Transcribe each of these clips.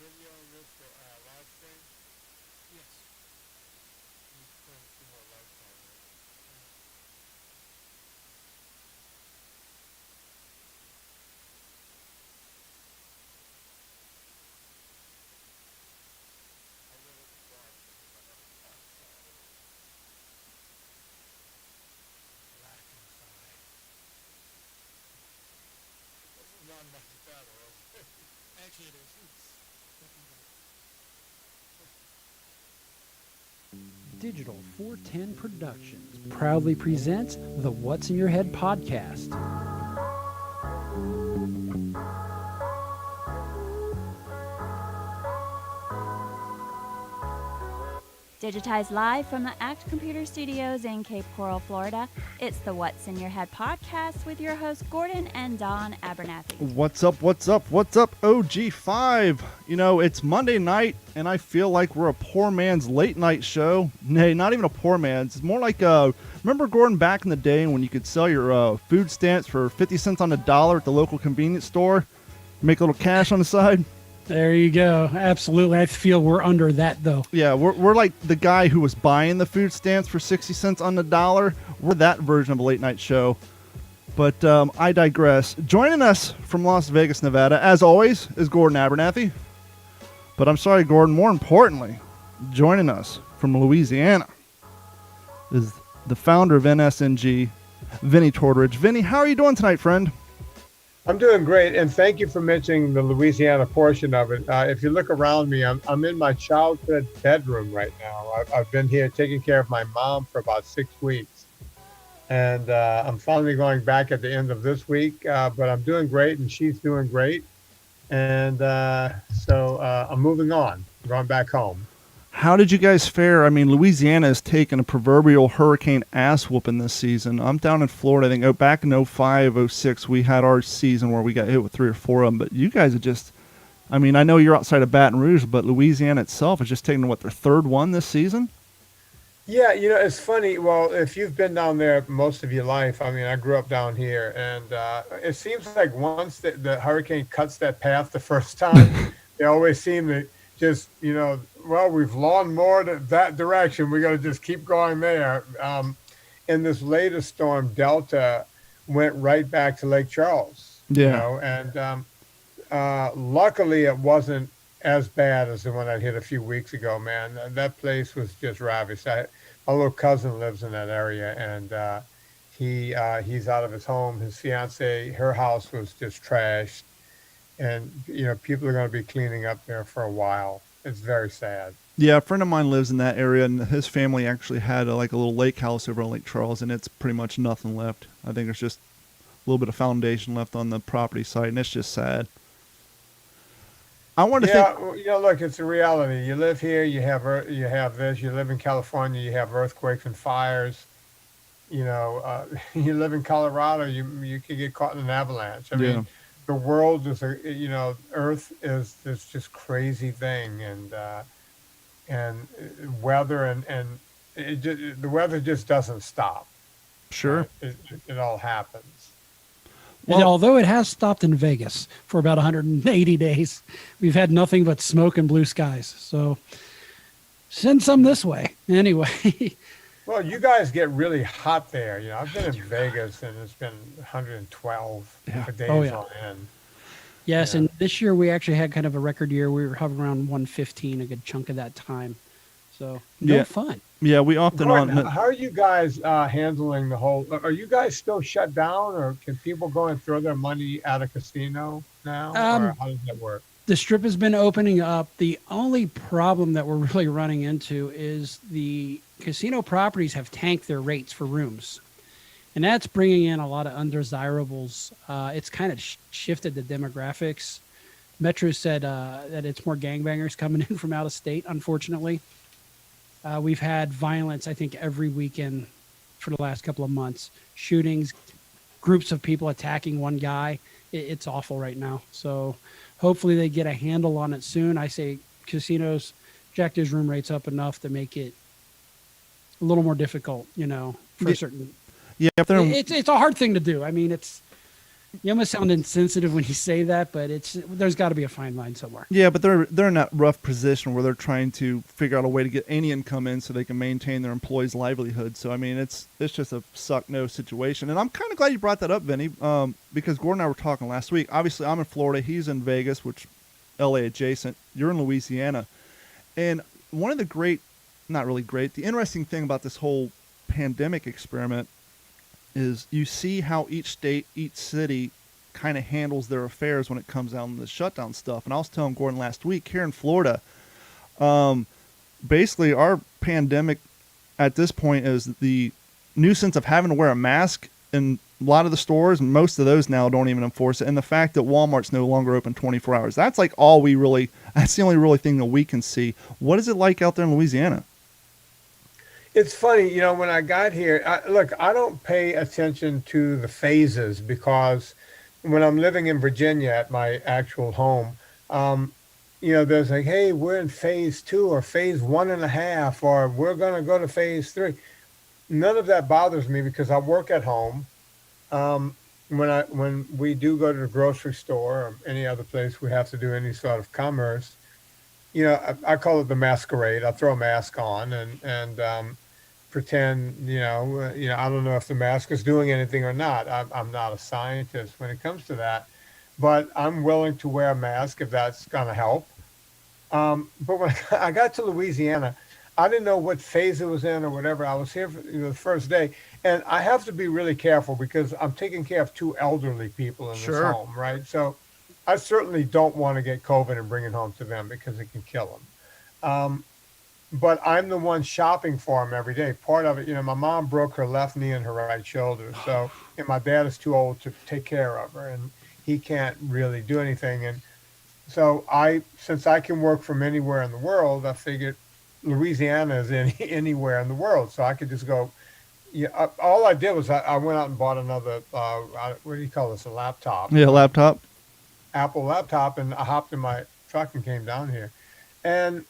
Yes. Actually, it is. It's definitely Digital 410 Productions proudly presents the What's in Your Head podcast. Digitized live from the Act Computer Studios in Cape Coral, Florida, it's the What's in Your Head podcast with your hosts Gordon and Don Abernathy. What's up, OG5? You know, it's Monday night, and I feel like we're a poor man's late night show. Nay, not even a poor man's. It's more like, remember, Gordon, back in the day when you could sell your food stamps for 50 cents on the dollar at the local convenience store? Make a little cash on the side? There you go. Absolutely. I feel we're under that, though. Yeah, we're like the guy who was buying the food stamps for 60 cents on the dollar. We're that version of a late night show. But I digress. Joining us from Las Vegas, Nevada, as always, is Gordon Abernathy. But I'm sorry, Gordon, more importantly, joining us from Louisiana is the founder of NSNG, Vinnie Tortorich. Vinnie, how are you doing tonight, friend? I'm doing great, and thank you for mentioning the Louisiana portion of it. If you look around me, I'm in my childhood bedroom right now. I've been here taking care of my mom for about 6 weeks, and I'm finally going back at the end of this week, but I'm doing great, and she's doing great, and so I'm moving on, going back home. How did you guys fare? I mean, Louisiana has taken a proverbial hurricane ass whooping this season. I'm down in Florida. I think back in 05, 06, we had our season where we got hit with 3 or 4 of them. But you guys are just, I mean, I know you're outside of Baton Rouge, but Louisiana itself is just taking, what, their 3rd one this season? Yeah, you know, it's funny. Well, if you've been down there most of your life, I mean, I grew up down here, and it seems like once the hurricane cuts that path the first time, they always seem to just, well, we've lawnmowed that direction. We got to just keep going there. And this latest storm, Delta, went right back to Lake Charles. Yeah. And luckily it wasn't as bad as the one that hit a few weeks ago, man. That place was just ravished. My little cousin lives in that area, and he's out of his home. His fiance, her house was just trashed. And, people are going to be cleaning up there for a while. It's very sad. Yeah, a friend of mine lives in that area, and his family actually had a little lake house over on Lake Charles, and it's pretty much nothing left. I think there's just a little bit of foundation left on the property site, and it's just sad. I want to think. Look, it's a reality. You live here, you have this. You live in California, you have earthquakes and fires. You live in Colorado, you could get caught in an avalanche. I mean, the world is Earth is this just crazy thing, and weather and the weather just doesn't stop. Sure. It all happens. And although it has stopped in Vegas for about 180 days, we've had nothing but smoke and blue skies. So send some this way. Anyway. Well, you guys get really hot there. I've been in Vegas, and it's been 112 for days on end. Yes, and this year we actually had kind of a record year. We were hovering around 115 a good chunk of that time. So, fun. Yeah, we often Gordon, how are you guys handling the whole... Are you guys still shut down, or can people go and throw their money at a casino now? Or how does that work? The Strip has been opening up. The only problem that we're really running into is the casino properties have tanked their rates for rooms. And that's bringing in a lot of undesirables. It's kind of shifted the demographics. Metro said that it's more gangbangers coming in from out of state, unfortunately. We've had violence, I think, every weekend for the last couple of months. Shootings, groups of people attacking one guy. It's awful right now. So hopefully they get a handle on it soon. I say casinos jack those room rates up enough to make it a little more difficult, for certain. Yeah, it's a hard thing to do. I mean, You almost sound insensitive when you say that, but there's got to be a fine line somewhere. Yeah, but they're in that rough position where they're trying to figure out a way to get any income in so they can maintain their employees' livelihood. So I mean, it's just a suck no situation. And I'm kind of glad you brought that up, Vinny, because Gordon and I were talking last week. Obviously, I'm in Florida, he's in Vegas, which LA adjacent. You're in Louisiana, and one of the the interesting thing about this whole pandemic experiment is you see how each state, each city kind of handles their affairs when it comes down to the shutdown stuff. And I was telling Gordon last week here in Florida, basically our pandemic at this point is the nuisance of having to wear a mask in a lot of the stores. Most of those now don't even enforce it. And the fact that Walmart's no longer open 24 hours. That's like that's the only really thing that we can see. What is it like out there in Louisiana? It's funny, when I got here, I don't pay attention to the phases because when I'm living in Virginia at my actual home, there's like, hey, we're in phase 2 or phase 1.5, or we're going to go to phase 3. None of that bothers me because I work at home. When we do go to the grocery store or any other place we have to do any sort of commerce, I call it the masquerade. I throw a mask on and pretend, I don't know if the mask is doing anything or not. I'm not a scientist when it comes to that, but I'm willing to wear a mask if that's going to help. But when I got to Louisiana, I didn't know what phase it was in or whatever. I was here for the first day, and I have to be really careful because I'm taking care of 2 elderly people in this home, right? So I certainly don't want to get COVID and bring it home to them because it can kill them. But I'm the one shopping for them every day. Part of it, my mom broke her left knee and her right shoulder. So, and my dad is too old to take care of her, and he can't really do anything. And so since I can work from anywhere in the world, I figured Louisiana is anywhere in the world. So I could just go. Yeah, all I did was I went out and bought another, what do you call this, a laptop? Yeah, laptop. Apple laptop, and I hopped in my truck and came down here. And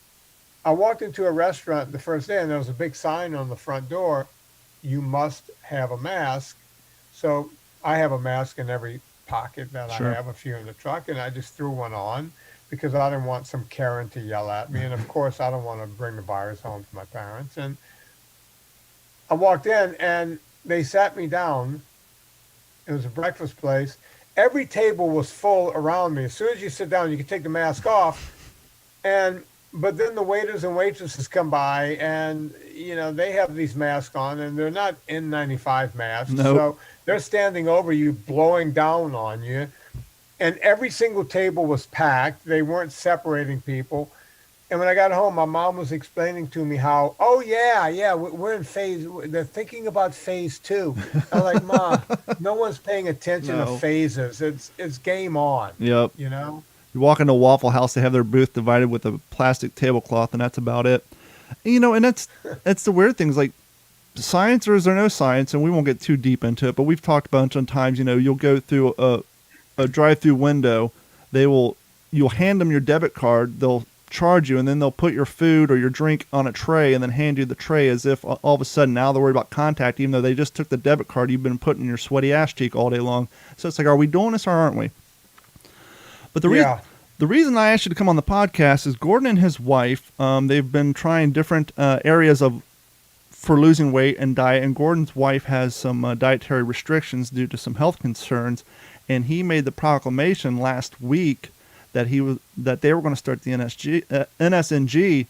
I walked into a restaurant the first day, and there was a big sign on the front door, you must have a mask. So I have a mask in every pocket that I have, a few in the truck, and I just threw one on because I didn't want some Karen to yell at me. And, of course, I don't want to bring the virus home to my parents. And I walked in, and they sat me down. It was a breakfast place. Every table was full around me. As soon as you sit down, you can take the mask off. But then the waiters and waitresses come by, and they have these masks on, and they're not N95 masks. Nope. So they're standing over you, blowing down on you. And every single table was packed. They weren't separating people. And when I got home, my mom was explaining to me how, we're in phase. They're thinking about phase 2. I'm like, Ma, no one's paying attention to phases. It's game on. Yep. You walk into a Waffle House, they have their booth divided with a plastic tablecloth, and that's about it. And that's the weird things. Like, science or is there no science, and we won't get too deep into it, but we've talked a bunch of times, you'll go through a drive-through window, you'll hand them your debit card, they'll charge you, and then they'll put your food or your drink on a tray and then hand you the tray as if all of a sudden now they're worried about contact, even though they just took the debit card you've been putting in your sweaty ass cheek all day long. So it's like, are we doing this or aren't we? But the reason I asked you to come on the podcast is Gordon and his wife, they've been trying different areas for losing weight and diet, and Gordon's wife has some dietary restrictions due to some health concerns, and he made the proclamation last week that they were going to start the NSNG,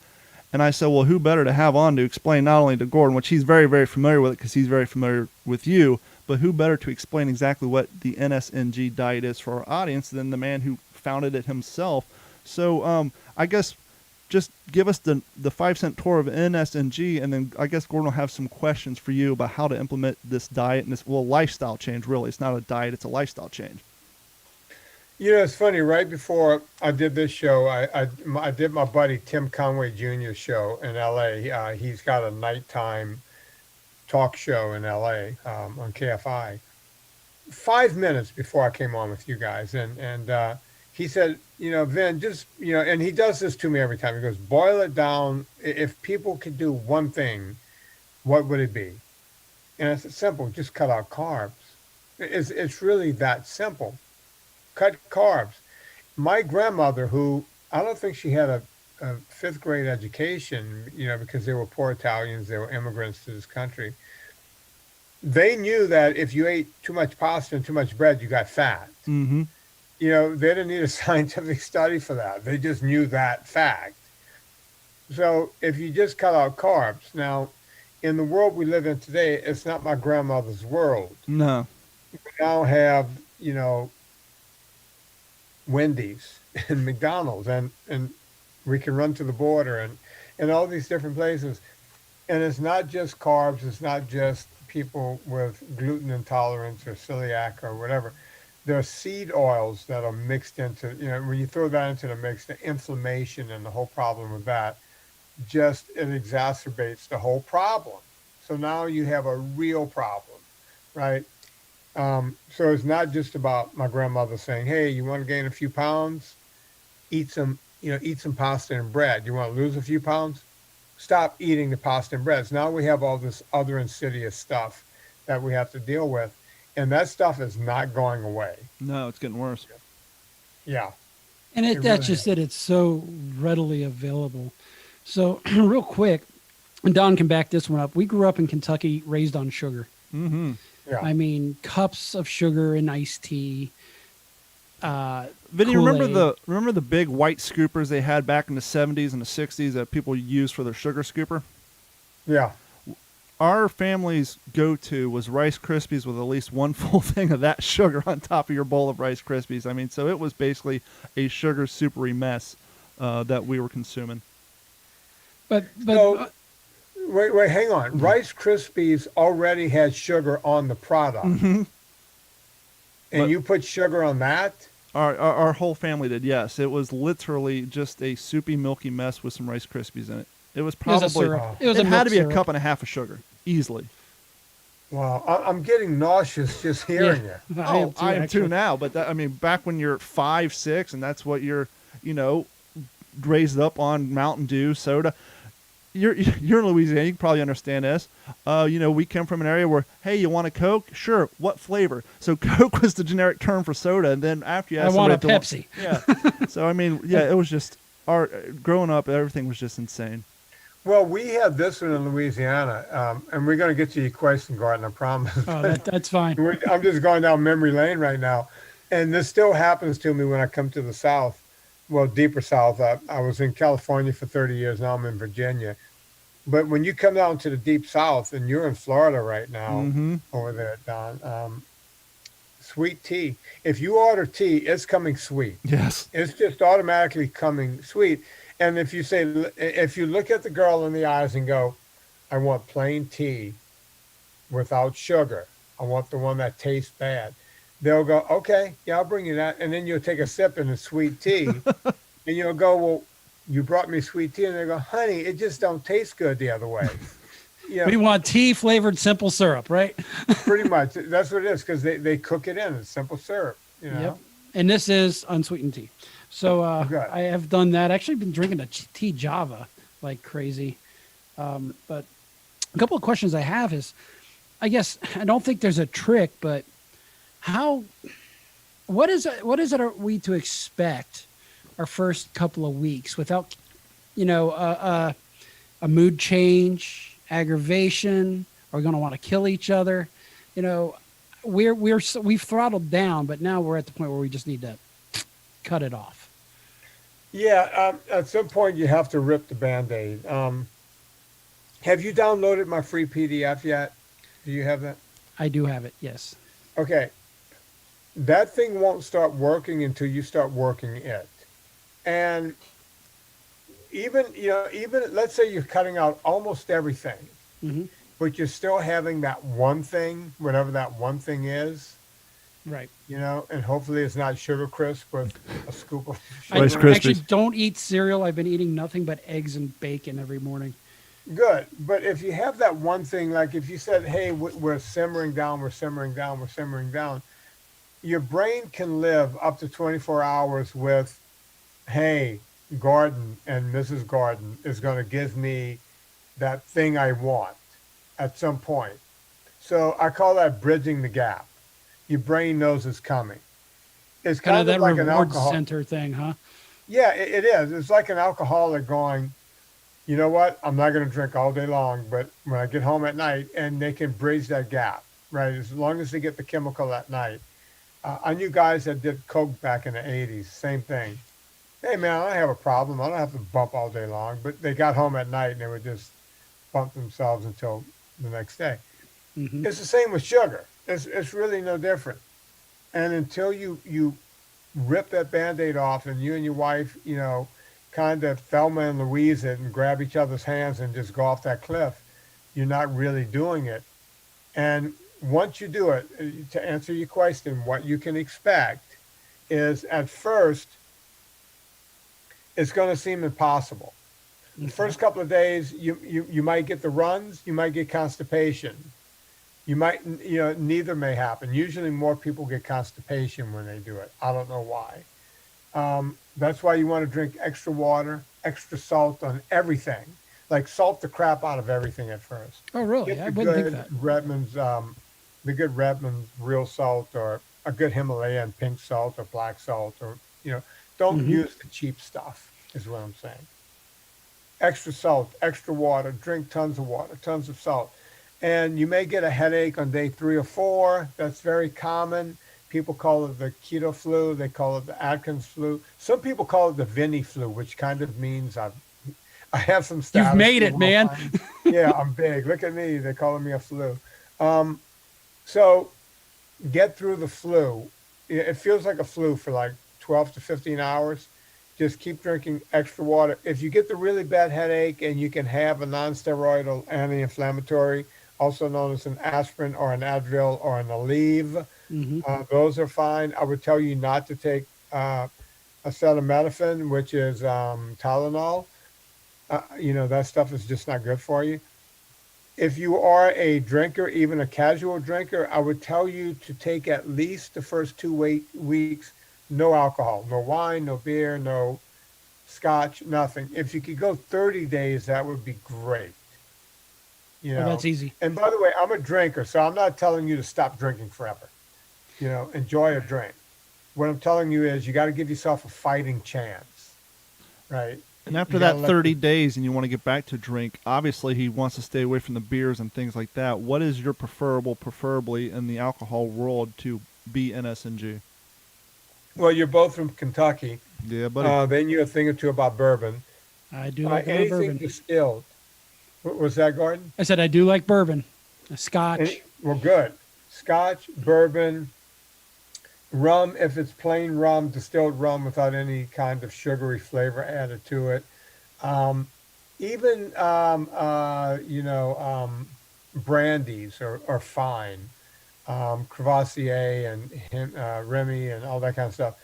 and I said, well, who better to have on to explain not only to Gordon, which he's very, very familiar with it because he's very familiar with you, but who better to explain exactly what the NSNG diet is for our audience than the man who founded it himself. So I guess just give us the 5-cent tour of NSNG, and then I guess Gordon will have some questions for you about how to implement this diet and this lifestyle change. Really, it's not a diet; it's a lifestyle change. It's funny. Right before I did this show, I did my buddy Tim Conway Jr.'s show in L.A. He's got a nighttime talk show in L.A. On KFI. 5 minutes before I came on with you guys, and he said, Vin, just, and he does this to me every time. He goes, boil it down. If people could do one thing, what would it be? And I said, simple, just cut out carbs. It's really that simple. Cut carbs. My grandmother, who I don't think she had a fifth grade education, because they were poor Italians, they were immigrants to this country. They knew that if you ate too much pasta and too much bread, you got fat. Mm-hmm. They didn't need a scientific study for that. They just knew that fact. So if you just cut out carbs, now in the world we live in today, it's not my grandmother's world. No. We now have, Wendy's and McDonald's, and we can run to the border and all these different places. And it's not just carbs, it's not just people with gluten intolerance or celiac or whatever. There are seed oils that are mixed into, when you throw that into the mix, the inflammation and the whole problem with that, just it exacerbates the whole problem. So now you have a real problem, right? So it's not just about my grandmother saying, "Hey, you want to gain a few pounds? Eat some pasta and bread. You want to lose a few pounds? Stop eating the pasta and bread." So now we have all this other insidious stuff that we have to deal with, and that stuff is not going away. No, it's getting worse. Yeah, And it that's really just is. it. It's so readily available. So real quick, and Don can back this one up. We grew up in Kentucky, raised on sugar. Mm-hmm. Yeah. I mean, cups of sugar in iced tea. Vinny, remember Kool-Aid. the big white scoopers they had back in the 70s and the 60s that people used for their sugar scooper? Yeah. Our family's go-to was Rice Krispies with at least one full thing of that sugar on top of your bowl of Rice Krispies. I mean, so it was basically a sugar soupery mess that we were consuming. But So wait, hang on. Rice Krispies already had sugar on the product, and But- you put sugar on that? Our whole family did, yes. It was literally just a soupy, milky mess with some Rice Krispies in it. It was it was probably a syrup. Oh. It was it a had milk to be syrup. a cup and a half of sugar, easily. Wow, I'm getting nauseous just hearing it. I am too, I am actually. too now. But that, I mean, back when you're 5, 6, and that's what you're, raised up on Mountain Dew, soda. You're in Louisiana. You can probably understand this. We come from an area where, hey, you want a Coke? Sure. What flavor? So Coke was the generic term for soda, and then after you I asked want a somebody Pepsi. yeah. So I mean, yeah, it was just our growing up. Everything was just insane. Well, we had this one in Louisiana, and we're going to get to your question, Gordon, I promise. Oh, that's fine. I'm just going down memory lane right now. And this still happens to me when I come to the South, well, deeper South. I was in California for 30 years. Now I'm in Virginia. But when you come down to the deep South, and you're in Florida right now, Mm-hmm. over there, Don, sweet tea. If you order tea, it's coming sweet. Yes. It's just automatically coming sweet. And if you look at the girl in the eyes and go, "I want plain tea without sugar. I want the one that tastes bad," they'll go, "Okay, yeah, I'll bring you that." And then you'll take a sip in the sweet tea, and you'll go, "Well, you brought me sweet tea," and they go, "Honey, it just don't taste good the other way." We want tea flavored simple syrup, right? Pretty much. That's what it is, because they cook it in. It's simple syrup, Yep. And this is unsweetened tea. So Good. I have done that. Actually, been drinking a tea Java like crazy. But a couple of questions I have is, I guess I don't think there's a trick, but what is it are we to expect our first couple of weeks without, a mood change, aggravation? Are we going to want to kill each other? We've throttled down, but now we're at the point where we just need to cut it off. Yeah, at some point you have to rip the Band-Aid. Have you downloaded my free PDF yet? Do you have that? I do have it. Yes. Okay. That thing won't start working until you start working it. And even let's say you're cutting out almost everything, Mm-hmm. but you're still having that one thing, whatever that one thing is, Right. and hopefully it's not Sugar Crisp with a scoop of I Rice sugar. actually Krispies. don't eat cereal. I've been eating nothing but eggs and bacon every morning. Good. But if you have that one thing, like if you said, "Hey, we're simmering down, we're simmering down, we're simmering down," your brain can live up to 24 hours with, "Hey, Gordon and Mrs. Gordon is going to give me that thing I want at some point." So I call that bridging the gap. your brain knows it's coming. It's Kind of kind of that like an reward alcohol. center thing, huh? Yeah, it is. It's like an alcoholic going, you know what? I'm not going to drink all day long, but when I get home at night, and they can bridge that gap, right? As long as they get the chemical at night. I knew guys that did coke back in the '80s. Same thing. Hey man, I don't have a problem. I don't have to bump all day long, but they got home at night and they would just bump themselves until the next day. Hmm. It's the same with sugar. It's really no different. And until you rip that Band-Aid off and you and your wife, kind of Thelma and Louise it and grab each other's hands and just go off that cliff, you're not really doing it. And once you do it, to answer your question, what you can expect is at first it's going to seem impossible. The Okay. first couple of days, you might get the runs, you might get constipation. You might, neither may happen. Usually more people get constipation when they do it. I don't know why. That's why you want to drink extra water, extra salt on everything. Like salt the crap out of everything at first. Oh, really? Get I wouldn't think that. The good Redmond's real salt or a good Himalayan pink salt or black salt or, don't Hmm. use the cheap stuff is what I'm saying. Extra salt, extra water, drink tons of water, tons of salt. And you may get a headache on day 3 or 4. That's very common. People call it the keto flu. They call it the Atkins flu. Some people call it the Vinnie flu, which kind of means I have some status. You've made it, to man. Yeah, I'm big. Look at me. They're calling me a flu. So get through the flu. It feels like a flu for like 12 to 15 hours. Just keep drinking extra water. If you get the really bad headache and you can have a non-steroidal anti-inflammatory, also known as an aspirin or an Advil or an Aleve, Hmm. those are fine. I would tell you not to take acetaminophen, which is Tylenol. That stuff is just not good for you. If you are a drinker, even a casual drinker, I would tell you to take at least the first 2 weeks, no alcohol, no wine, no beer, no scotch, nothing. If you could go 30 days, that would be great. You Oh, know, that's easy. and by the way, I'm a drinker, so I'm not telling you to stop drinking forever. Enjoy a drink. What I'm telling you is you got to give yourself a fighting chance, right? And after You gotta that let 30 days and you want to get back to drink, obviously he wants to stay away from the beers and things like that. What is your preferably in the alcohol world to be NSNG? Well, you're both from Kentucky. Yeah, buddy. They knew a thing or two about bourbon. I do like a little Anything bourbon. distilled. What was that, Gordon? I said I do like bourbon, a scotch. Well, good. Scotch, bourbon, rum, if it's plain rum, distilled rum without any kind of sugary flavor added to it. Even, brandies are fine. Crevassier and Remy and all that kind of stuff.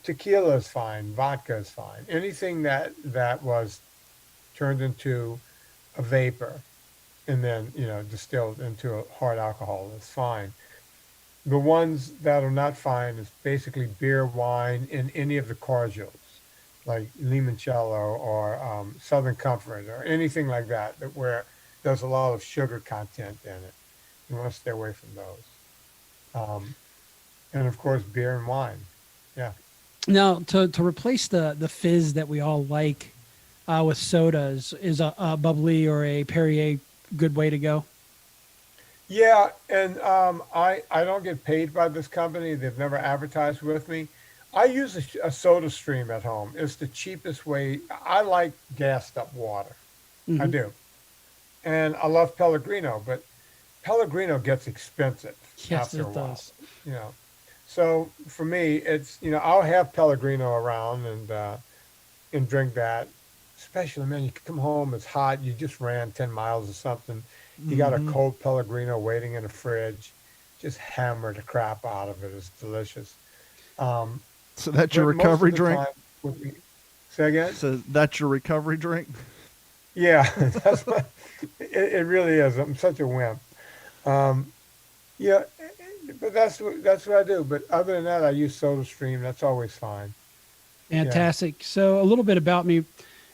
Tequila is fine. Vodka is fine. Anything that was turned into a vapor and then, distilled into a hard alcohol is fine. The ones that are not fine is basically beer, wine, and any of the cordials, like limoncello or Southern Comfort or anything like that, where there's a lot of sugar content in it. You want to stay away from those. And of course, beer and wine. Yeah. Now, to replace the fizz that we all like with sodas, is a bubbly or a Perrier good way to go? Yeah, and I don't get paid by this company. They've never advertised with me. I use a soda stream at home. It's the cheapest way. I like gassed up water. I Hmm. do. And I love Pellegrino, but Pellegrino gets expensive Yes, after a it while. does. You know, so for me, it's I'll have Pellegrino around and drink that. Especially, man, you come home, it's hot. You just ran 10 miles or something. You got a Mhm. cold Pellegrino waiting in the fridge. Just hammer the crap out of it. It's delicious. Um, So that's your but most of recovery the drink? time would be, say again? So that's your recovery drink? Yeah, that's what it really is. I'm such a wimp. Um, yeah, but that's what I do. But other than that, I use SodaStream. That's always fine. Yeah. Fantastic. So a little bit about me,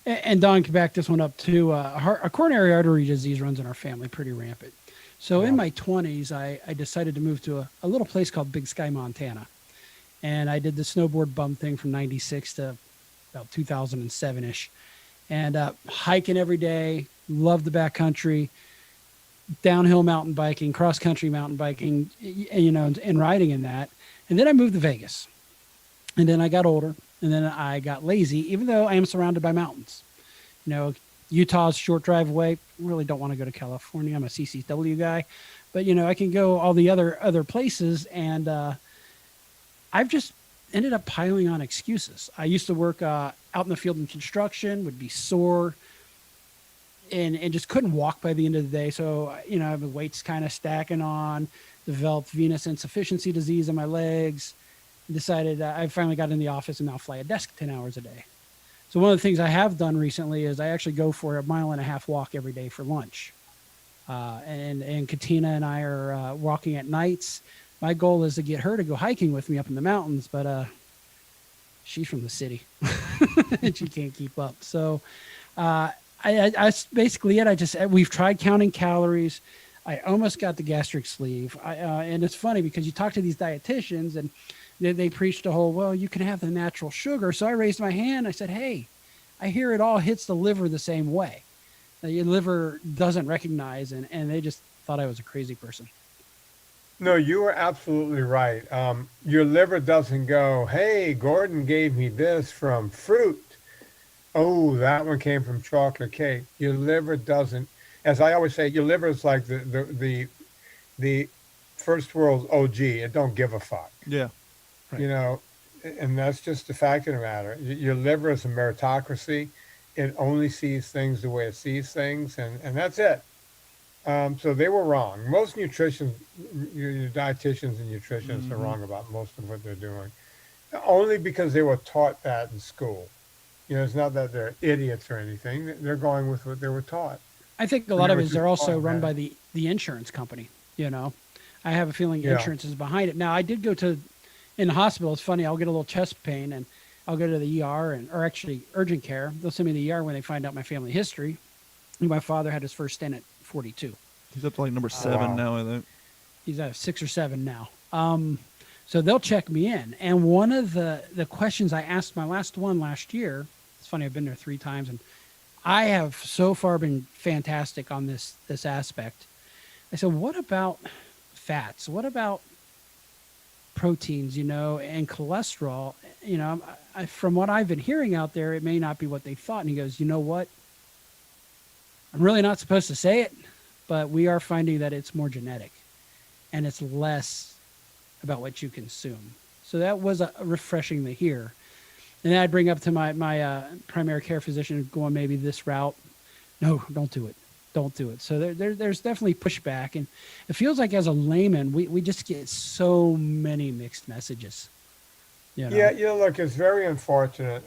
and Don can back this one up too. A coronary artery disease runs in our family pretty rampant. So Yeah. in my 20s, I decided to move to a little place called Big Sky, Montana. And I did the snowboard bum thing from 96 to about 2007 ish. And hiking every day, loved the backcountry, downhill mountain biking, cross country mountain biking, and riding in that. And then I moved to Vegas. And then I got older, and then I got lazy, even though I am surrounded by mountains. You know, Utah's short drive away. Really don't want to go to California. I'm a CCW guy, but I can go all the other places, and I've just ended up piling on excuses. I used to work out in the field in construction, would be sore, and just couldn't walk by the end of the day. So the weight's kind of stacking on. Developed venous insufficiency disease in my legs. Decided I finally got in the office and now fly a desk 10 hours a day. So one of the things I have done recently is I actually go for a 1.5 mile walk every day for lunch. And Katina and I are walking at nights. My goal is to get her to go hiking with me up in the mountains, but she's from the city and she can't keep up. So I basically it. We've tried counting calories. I almost got the gastric sleeve. And it's funny because you talk to these dietitians and they preached the whole, well, you can have the natural sugar. So I raised my hand. I said, hey, I hear it all hits the liver the same way. Your liver doesn't recognize, and they just thought I was a crazy person. No, you are absolutely right. Your liver doesn't go, hey, Gordon gave me this from fruit. Oh, that one came from chocolate cake. Your liver doesn't. As I always say, your liver is like the first world OG. It don't give a fuck. Yeah. Right. And that's just the fact of the matter. Your liver is a meritocracy. It only sees things the way it sees things, and that's it. So they were wrong. Most nutrition, your dietitians and nutritionists are wrong about most of what they're doing, only because they were taught that in school. It's not that they're idiots or anything. They're going with what they were taught. I think a lot of it is they're also run by the insurance company. I have a feeling insurance is behind it. Now, I did go in the hospital. It's funny. I'll get a little chest pain and I'll go to the ER or actually urgent care. They'll send me to the ER when they find out my family history. My father had his first stent at 42. He's up to like number 7 now, I think. He's at 6 or 7 now. So they'll check me in. And one of the questions I asked my last year, it's funny, I've been there 3 times, and I have so far been fantastic on this aspect. I said, what about fats? What about proteins, and cholesterol? From what I've been hearing out there, it may not be what they thought. And he goes, you know what? I'm really not supposed to say it, but we are finding that it's more genetic and it's less about what you consume. So that was refreshing to hear. And then I'd bring up to my primary care physician going maybe this route. No, don't do it. Don't do it. So there's definitely pushback. And it feels like as a layman, we just get so many mixed messages. Yeah, look, it's very unfortunate.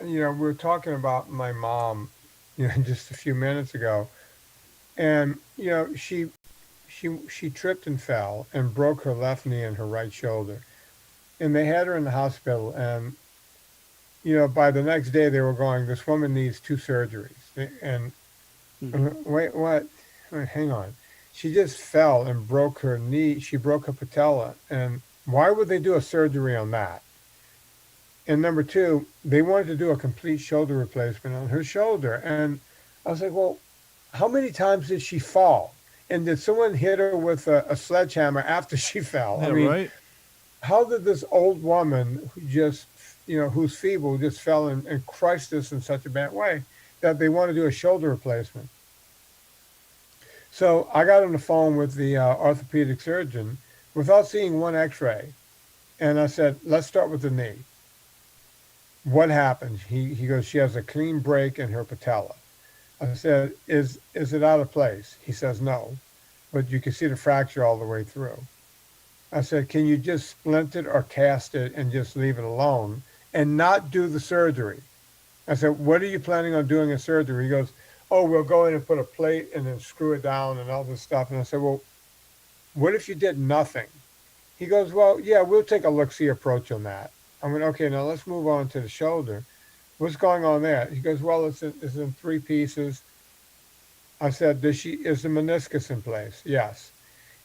We were talking about my mom, just a few minutes ago. And, she tripped and fell and broke her left knee and her right shoulder. And they had her in the hospital. And, by the next day they were going, this woman needs 2 surgeries. And wait, what? Hang on. She just fell and broke her knee. She broke her patella. And why would they do a surgery on that? And number 2, they wanted to do a complete shoulder replacement on her shoulder. And I was like, well, how many times did she fall? And did someone hit her with a sledgehammer after she fell? Yeah, I mean, right. How did this old woman who just, who's feeble, just fell and crushed this in such a bad way that they want to do a shoulder replacement? So I got on the phone with the orthopedic surgeon without seeing one x-ray. And I said, let's start with the knee. What happened? He goes, she has a clean break in her patella. I said, is it out of place? He says, no, but you can see the fracture all the way through. I said, can you just splint it or cast it and just leave it alone and not do the surgery? I said, what are you planning on doing in surgery? He goes, oh, we'll go in and put a plate and then screw it down and all this stuff. And I said, well, what if you did nothing? He goes, well, yeah, we'll take a look-see approach on that. I went, okay, now let's move on to the shoulder. What's going on there? He goes, well, it's in 3 pieces. I said, is the meniscus in place? Yes.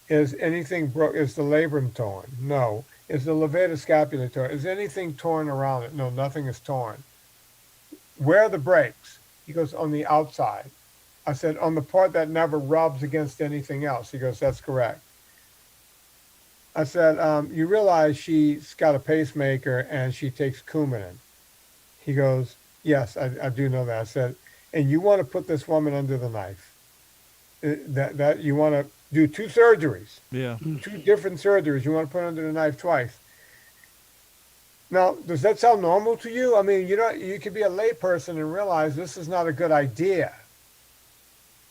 Is anything broke? Is the labrum torn? No. Is the levator scapula torn? Is anything torn around it? No, nothing is torn. Where are the breaks? He goes, on the outside. I said, on the part that never rubs against anything else. He goes, that's correct. I said, you realize she's got a pacemaker and she takes Coumadin. He goes, yes, I do know that. I said, and you want to put this woman under the knife. That you want to do 2 surgeries. Yeah. 2 different surgeries. You want to put under the knife twice. Now, does that sound normal to you? I mean, you could be a layperson and realize this is not a good idea,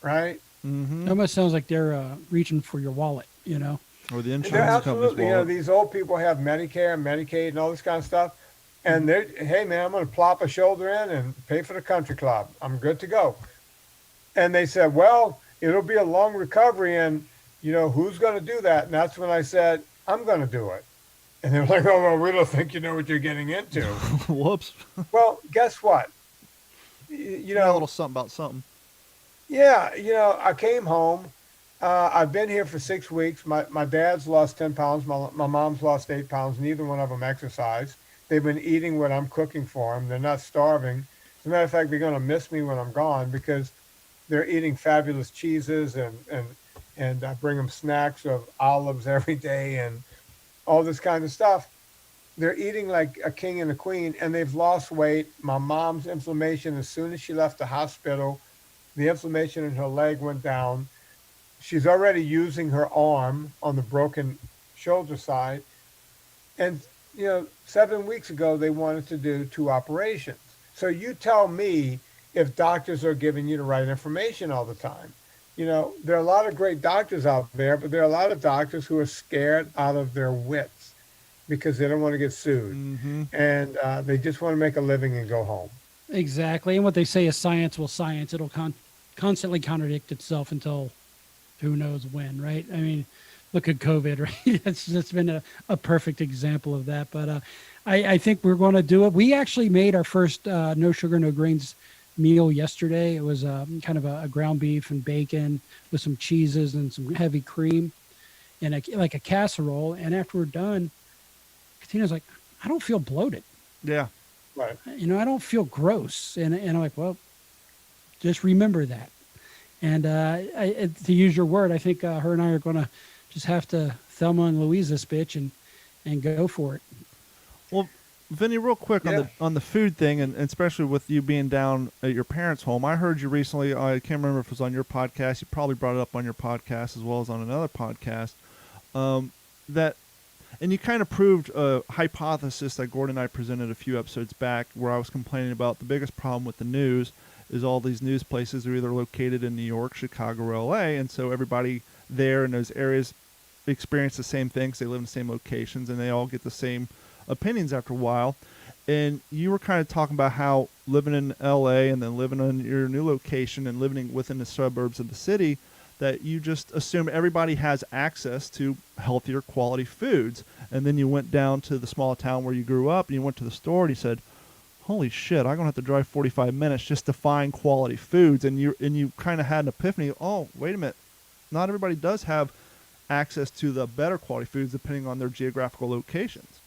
right? Mm-hmm. It almost sounds like they're reaching for your wallet, you know. Or the They're insurance company's absolutely, wallet. these old people have Medicare and Medicaid and all this kind of stuff. And they're, hey, man, I'm going to plop a shoulder in and pay for the country club. I'm good to go. And they said, well, it'll be a long recovery. And, who's going to do that? And that's when I said, I'm going to do it. And they're like, oh, well, we don't think you know what you're getting into. Whoops. Well, guess what? A little something about something. Yeah, I came home. I've been here for 6 weeks. My dad's lost 10 pounds. My mom's lost 8 pounds. Neither one of them exercise. They've been eating what I'm cooking for them. They're not starving. As a matter of fact, they're going to miss me when I'm gone because they're eating fabulous cheeses and I bring them snacks of olives every day and all this kind of stuff. They're eating like a king and a queen, and they've lost weight. My mom's inflammation, as soon as she left the hospital, the inflammation in her leg went down. She's already using her arm on the broken shoulder side. And, 7 weeks ago, they wanted to do 2 operations. So you tell me if doctors are giving you the right information all the time. There are a lot of great doctors out there, but there are a lot of doctors who are scared out of their wits because they don't want to get sued. Mm-hmm. And they just want to make a living and go home. Exactly. And what they say is science will science. It'll constantly contradict itself until who knows when, right? I mean, look at COVID, right? That's been a perfect example of that. But I think we're going to do it. We actually made our first no sugar, no grains meal yesterday. It was kind of a ground beef and bacon with some cheeses and some heavy cream and like a casserole. And after we're done, Katina's like, I don't feel bloated. Yeah. Right. I don't feel gross. And I'm like, well, just remember that. And to use your word, I think her and I are going to just have to Thelma and Louise this bitch and go for it. Well, Vinny, real quick on the food thing, and especially with you being down at your parents' home, I heard you recently. I can't remember if it was on your podcast. You probably brought it up on your podcast as well as on another podcast. And you kind of proved a hypothesis that Gordon and I presented a few episodes back, where I was complaining about the biggest problem with the news is all these news places are either located in New York, Chicago, or L.A., and so everybody there in those areas experience the same things. They live in the same locations, and they all get the same opinions after a while. And you were kind of talking about how living in L.A. and then living in your new location and living within the suburbs of the city, that you just assume everybody has access to healthier quality foods. And then you went down to the small town where you grew up, and you went to the store, and you said, holy shit, I'm going to have to drive 45 minutes just to find quality foods. And you kind of had an epiphany. Oh, wait a minute. Not everybody does have access to the better quality foods depending on their geographical locations.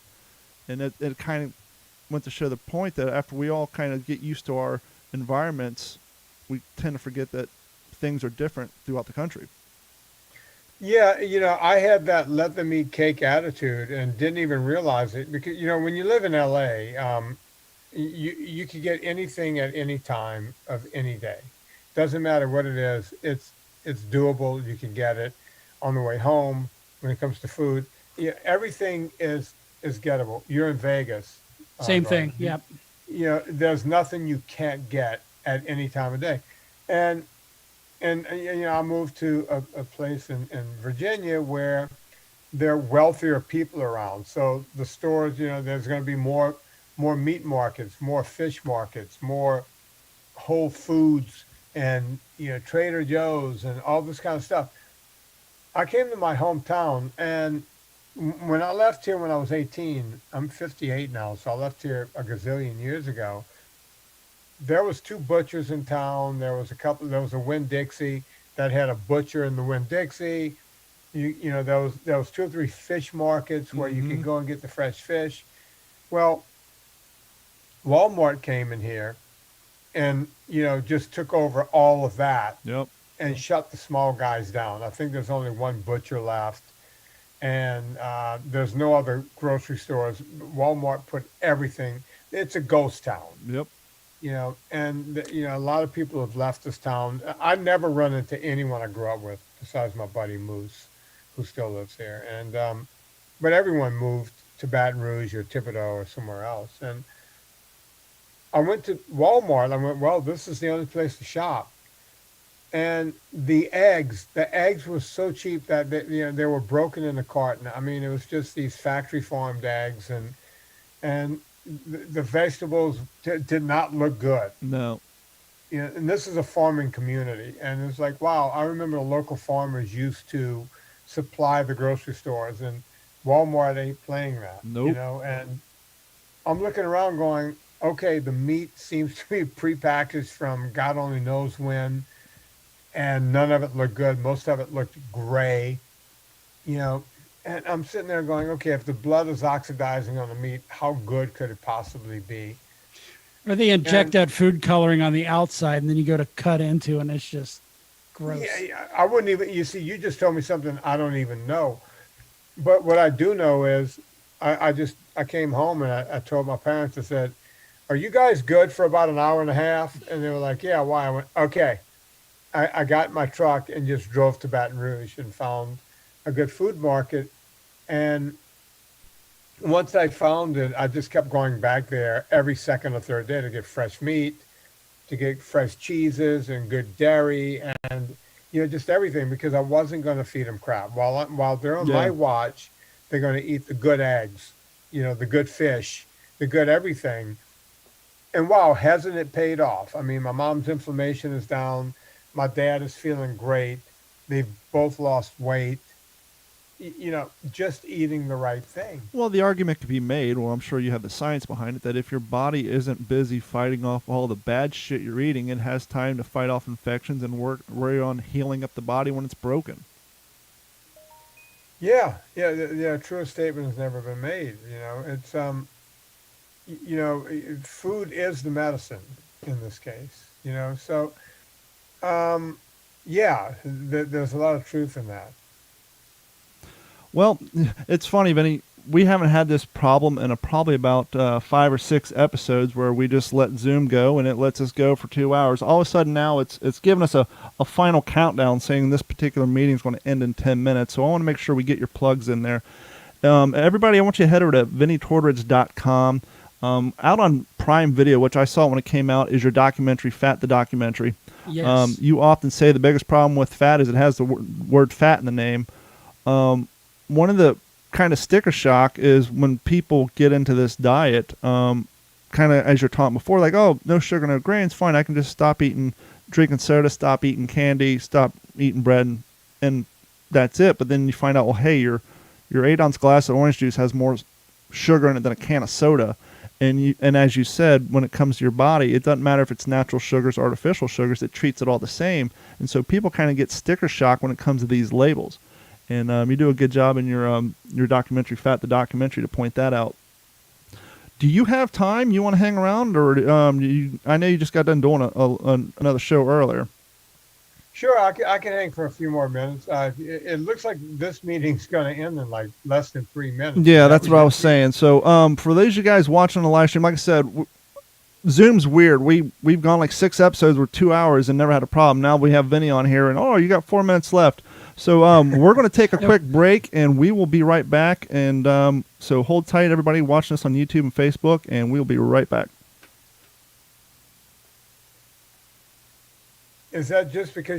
And it kind of went to show the point that after we all kind of get used to our environments, we tend to forget that things are different throughout the country. Yeah, I had that let them eat cake attitude and didn't even realize it because, when you live in LA, you can get anything at any time of any day. Doesn't matter what it is. It's doable. You can get it on the way home. When it comes to food, everything is gettable. You're in Vegas. Same thing. Right? Yep. There's nothing you can't get at any time of day. And I moved to a place in Virginia where there are wealthier people around. So the stores, there's going to be more meat markets, more fish markets, more Whole Foods, and Trader Joe's and all this kind of stuff. I came to my hometown, and when I left here when I was 18, I'm 58 now, so I left here a gazillion years ago. There was 2 butchers in town. There was a Winn-Dixie, that had a butcher in the Winn-Dixie. You know, there was 2 or 3 fish markets where you could go and get the fresh fish. Well, Walmart came in here and, you know, just took over all of that Yep. and shut the small guys down. I think there's only one butcher left, and there's no other grocery stores. Walmart put everything. It's a ghost town, Yep. you know, and you know, a lot of people have left this town. I never run into anyone I grew up with besides my buddy Moose, who still lives here, and but everyone moved to Baton Rouge or Thibodaux or somewhere else. And I went to Walmart. I went, well, this is the only place to shop. And the eggs were so cheap that you know, they were broken in the carton. I mean, it was just these factory farmed eggs, and the vegetables did not look good. No. You know, and this is a farming community, and it's like, wow, I remember the local farmers used to supply the grocery stores, and Walmart ain't playing that. Nope. You know, and I'm looking around going, okay, the meat seems to be prepackaged from God only knows when, and none of it looked good. Most of it looked gray, you know. And I'm sitting there going, okay, if the blood is oxidizing on the meat, how good could it possibly be? Or they inject And- that food coloring on the outside, and then you go to cut into, and it's just gross. Yeah, I wouldn't even, you see, you just told me something I don't even know. But what I do know is I came home and I told my parents, I said, are you guys good for about an hour and a half? And they were like, yeah, why? I went, okay. I got in my truck and just drove to Baton Rouge and found a good food market. And once I found it, I just kept going back there every second or third day to get fresh meat, to get fresh cheeses and good dairy and, you know, just everything, because I wasn't going to feed them crap. While they're on my watch, they're going to eat the good eggs, you know, the good fish, the good everything. And wow, hasn't it paid off? I mean, my mom's inflammation is down. My dad is feeling great. They've both lost weight. You know, just eating the right thing. Well, the argument could be made, well, I'm sure you have the science behind it, that if your body isn't busy fighting off all the bad shit you're eating, it has time to fight off infections and worry on healing up the body when it's broken. Yeah. True statement has never been made. You know, it's you know, food is the medicine in this case. You know, so yeah, there's a lot of truth in that. Well, it's funny, Vinny. We haven't had this problem in probably about 5 or 6 episodes where we just let Zoom go and it lets us go for 2 hours. All of a sudden now it's giving us a final countdown saying this particular meeting is going to end in 10 minutes. So I want to make sure we get your plugs in there. Everybody, I want you to head over to VinnieTortorich.com. Out on Prime Video, which I saw when it came out, is your documentary, Fat the Documentary. Yes. You often say the biggest problem with fat is it has the word fat in the name. One of the kind of sticker shock is when people get into this diet, kind of as you're taught before, like, oh, no sugar, no grains, fine, I can just stop drinking soda, stop eating candy, stop eating bread, and that's it. But then you find out, well, hey, your 8-ounce glass of orange juice has more sugar in it than a can of soda. And as you said, when it comes to your body, it doesn't matter if it's natural sugars or artificial sugars, it treats it all the same. And so people kind of get sticker shock when it comes to these labels. And you do a good job in your documentary, Fat the Documentary, to point that out. Do you have time? You want to hang around? Or I know you just got done doing another show earlier. Sure, I can hang for a few more minutes. It looks like this meeting's going to end in like less than 3 minutes. Yeah, that's what I was saying. So for those of you guys watching the live stream, like I said, Zoom's weird. We've gone like 6 episodes with 2 hours and never had a problem. Now we have Vinny on here, and you got 4 minutes left. So we're going to take a quick break, and we will be right back. And so hold tight, everybody watching us on YouTube and Facebook, and we'll be right back. Is that just because you